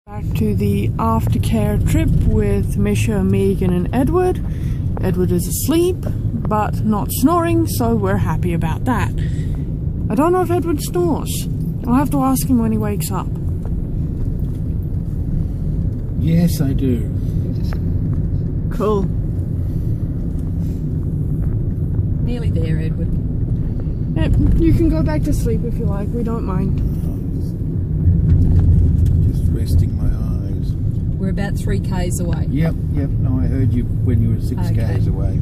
Back to the aftercare trip with Misha, Megan and Edward. Edward is asleep, but not snoring, so we're happy about that. I don't know if Edward snores. I'll have to ask him when he wakes up. Yes, I do. Cool. Nearly there, Edward. Yep, you can go back to sleep if you like, we don't mind. Just resting my eyes. We're about 3 k's away. Yep. No, I heard you when you were 6 k's away.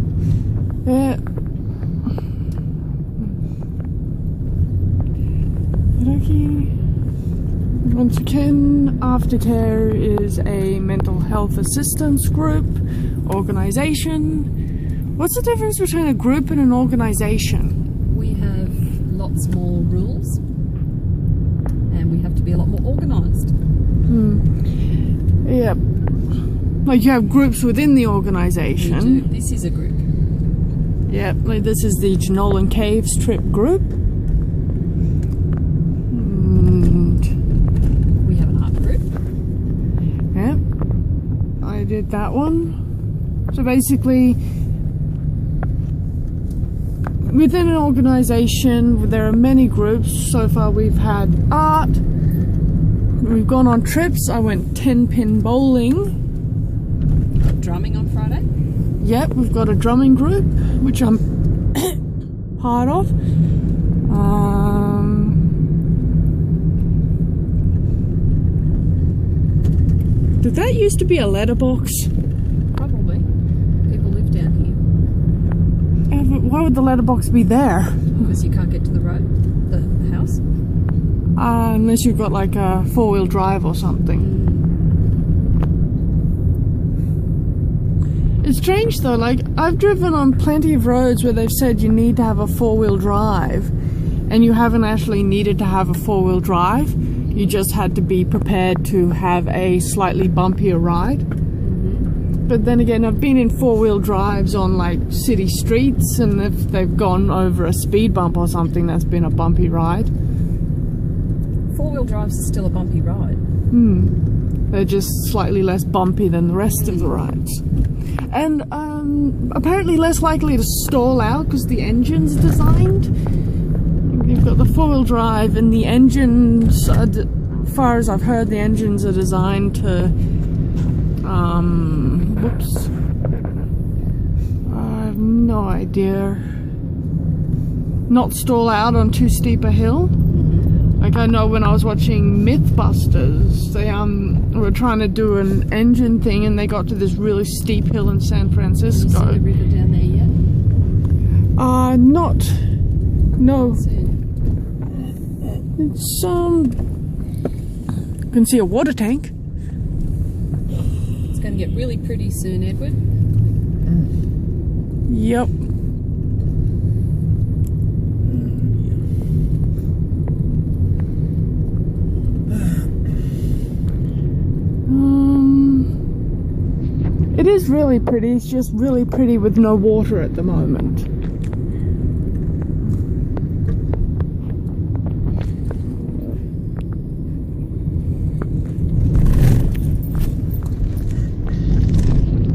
Yeah. Okay. Once again, Aftercare is a mental health assistance group, organisation. What's the difference between a group and an organisation? We have lots more rules and we have to be a lot more organised. Yeah. Like you have groups within the organisation. This is a group. Yeah, like this is the Jenolan Caves trip group. We have an art group. Yeah, I did that one. So basically, within an organisation, there are many groups. So far we've had art, we've gone on trips, I went 10-pin bowling. Drumming on Friday. Yep, we've got a drumming group, which I'm part of. Did that used to be a letterbox? Probably. People live down here. But why would the letterbox be there? Because you can't get to the road, the house. Unless you've got like a 4-wheel drive or something. It's strange though, like I've driven on plenty of roads where they've said you need to have a 4-wheel drive and you haven't actually needed to have a 4-wheel drive. You just had to be prepared to have a slightly bumpier ride. But then again, I've been in 4-wheel drives on like city streets, and if they've gone over a speed bump or something, that's been a bumpy ride. 4-wheel drives are still a bumpy ride. They're just slightly less bumpy than the rest of the rides. And apparently less likely to stall out because the engine's designed. You've got the 4-wheel drive, and the engines, as far as I've heard, the engines are designed to, whoops, I have no idea, not stall out on too steep a hill. Like I know when I was watching Mythbusters, they were trying to do an engine thing, and they got to this really steep hill in San Francisco. Can you see the river down there yet? No. It's you can see a water tank. It's going to get really pretty soon, Edward. Yep. It is really pretty, it's just really pretty with no water at the moment.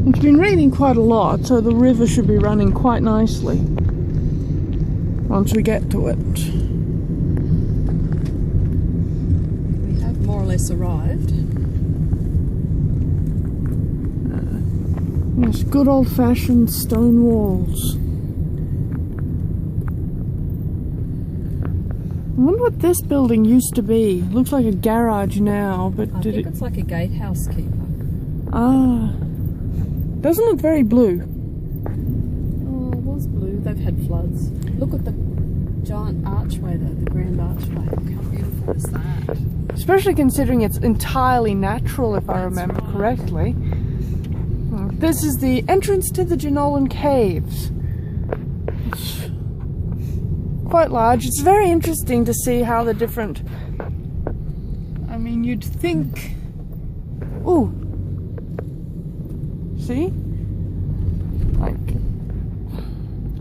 It's been raining quite a lot, so the river should be running quite nicely once we get to it. We have more or less arrived. Yes, good old-fashioned stone walls. I wonder what this building used to be. Looks like a garage now, but I think it's like a gatehouse keeper. Ah. Doesn't look very blue. Oh, it was blue. They've had floods. Look at the giant archway there, the grand archway. Look how beautiful is that? Especially considering it's entirely natural, if I remember correctly. This is the entrance to the Jenolan Caves. It's quite large. It's very interesting to see how the different... I mean, you'd think... Ooh. See? Like,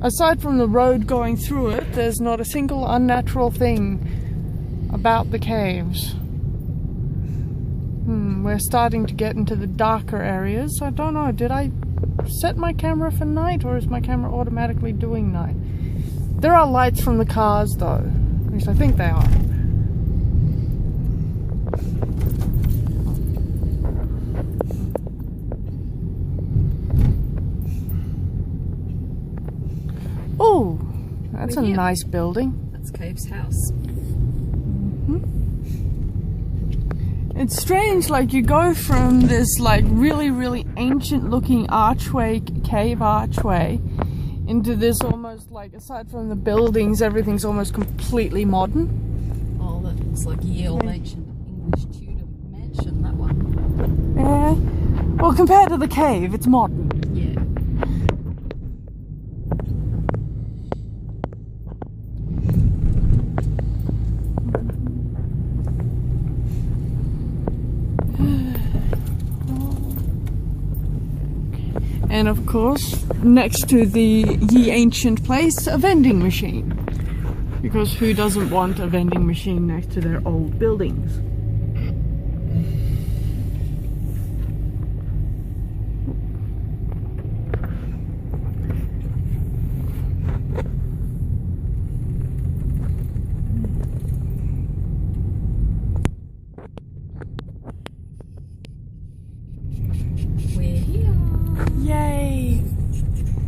aside from the road going through it, there's not a single unnatural thing about the caves. We're starting to get into the darker areas. I don't know, did I set my camera for night or is my camera automatically doing night? There are lights from the cars though. At least I think they are. Oh, that's a nice building. That's Caves' house. It's strange, like you go from this like really, really ancient looking archway, cave archway, into this almost like, aside from the buildings, everything's almost completely modern. Oh, that looks like a ye old ancient English Tudor mansion, that one. Yeah. Well, compared to the cave, it's modern. Yeah. And of course, next to the ye ancient place, a vending machine. Because who doesn't want a vending machine next to their old buildings?